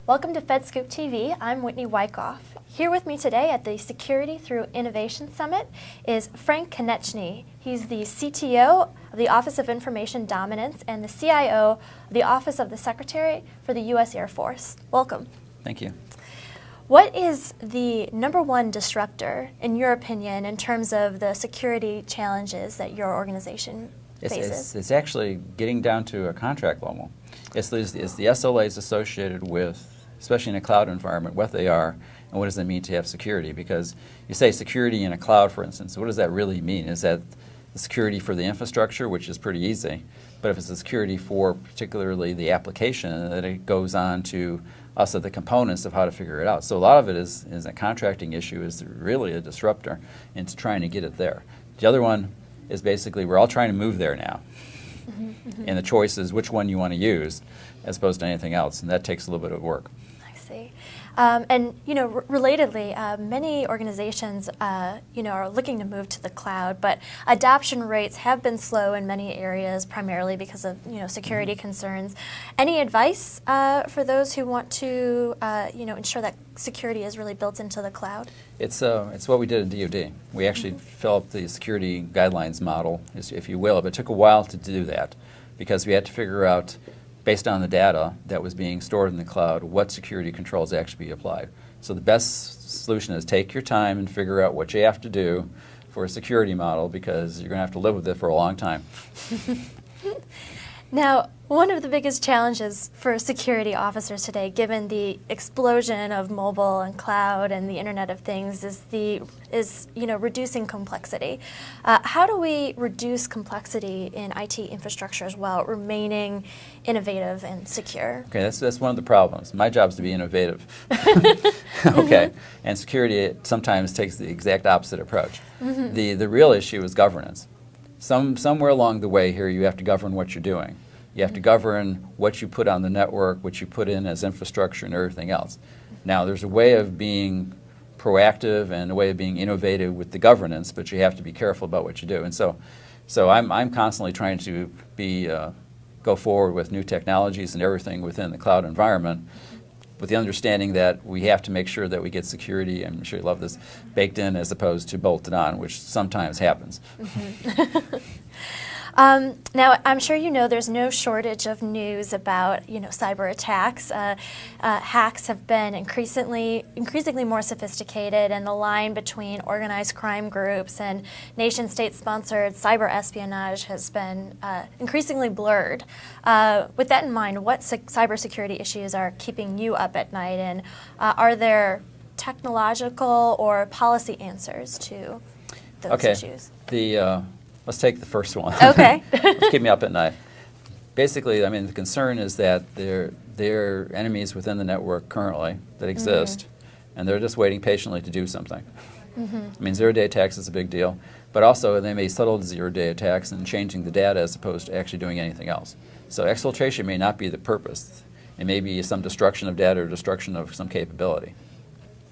Welcome to FedScoop TV. I'm Whitney Wyckoff. Here with me today at the Security Through Innovation Summit is Frank Konieczny. He's the CTO of the Office of Information Dominance and the CIO of the Office of the Secretary for the U.S. Air Force. Welcome. Thank you. What is the #1 disruptor, in your opinion, in terms of the security challenges that your organization faces? It's actually getting down to a contract level. It's the SLAs associated with, especially in a cloud environment, what they are and what does it mean to have security. Because you say security in a cloud, for instance, what does that really mean? Is that the security for the infrastructure, which is pretty easy, but if it's the security for particularly the application, then it goes on to us the components of how to figure it out. So a lot of it is a contracting issue, is really a disruptor into trying to get it there. The other one is basically we're all trying to move there now. And the choice is which one you want to use as opposed to anything else, and that takes a little bit of work. I see. And relatedly, many organizations are looking to move to the cloud, but adoption rates have been slow in many areas, primarily because of security concerns. Any advice for those who want to ensure that security is really built into the cloud? It's what we did in DoD. We actually developed the security guidelines model, if you will, but it took a while to do that because we had to figure out, based on the data that was being stored in the cloud, what security controls actually be applied. So the best solution is take your time and figure out what you have to do for a security model, because you're going to have to live with it for a long time. Now, one of the biggest challenges for security officers today, given the explosion of mobile and cloud and the Internet of Things, is reducing complexity. How do we reduce complexity in IT infrastructures while remaining innovative and secure? Okay, that's one of the problems. My job is to be innovative. Okay, and security sometimes takes the exact opposite approach. The real issue is governance. Somewhere along the way here, you have to govern what you're doing. You have to govern what you put on the network, what you put in as infrastructure and everything else. Now, there's a way of being proactive and a way of being innovative with the governance, but you have to be careful about what you do. And so I'm constantly trying to go forward with new technologies and everything within the cloud environment, with the understanding that we have to make sure that we get security, I'm sure you love this, baked in as opposed to bolted on, which sometimes happens. Now, I'm sure there's no shortage of news about cyber attacks. Hacks have been increasingly more sophisticated, and the line between organized crime groups and nation-state sponsored cyber espionage has been increasingly blurred. With that in mind, what cybersecurity issues are keeping you up at night, and are there technological or policy answers to those issues? Let's take the first one. Okay. Let's keep me up at night. Basically, the concern is that there are enemies within the network currently that exist, and they're just waiting patiently to do something. Zero-day attacks is a big deal, but also they may settle zero-day attacks and changing the data as opposed to actually doing anything else. So exfiltration may not be the purpose. It may be some destruction of data or destruction of some capability.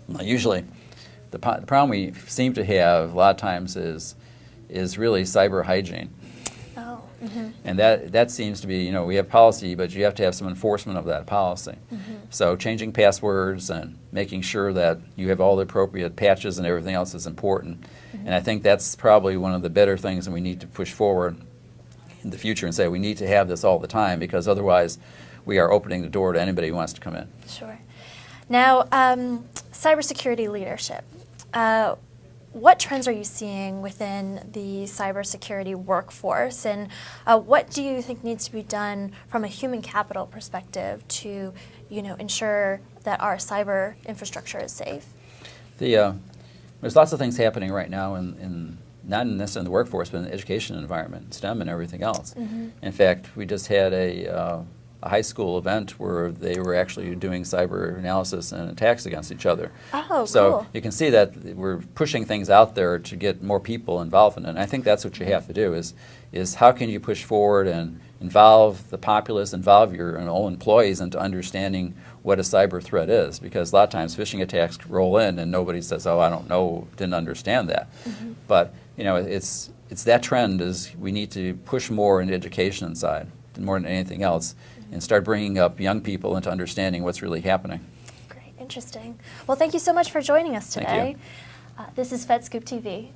Now, usually, the problem we seem to have a lot of times is really cyber hygiene. Oh. And that seems to be, we have policy, but you have to have some enforcement of that policy. So changing passwords and making sure that you have all the appropriate patches and everything else is important. And I think that's probably one of the better things that we need to push forward in the future and say we need to have this all the time, because otherwise we are opening the door to anybody who wants to come in. Sure. Now, cybersecurity leadership. What trends are you seeing within the cybersecurity workforce, and what do you think needs to be done from a human capital perspective to, ensure that our cyber infrastructure is safe? There's lots of things happening right now not necessarily in the workforce, but in the education environment, STEM and everything else. In fact, we just had a high school event where they were actually doing cyber analysis and attacks against each other. Oh, so cool. You can see that we're pushing things out there to get more people involved in it. And I think that's what you have to do is how can you push forward and involve the populace, involve your own employees into understanding what a cyber threat is, because a lot of times phishing attacks roll in and nobody says, oh, I don't know, didn't understand that. But it's that trend is we need to push more into education side more than anything else, and start bringing up young people into understanding what's really happening. Great, interesting. Well, thank you so much for joining us Thank today. you. This is FedScoop TV.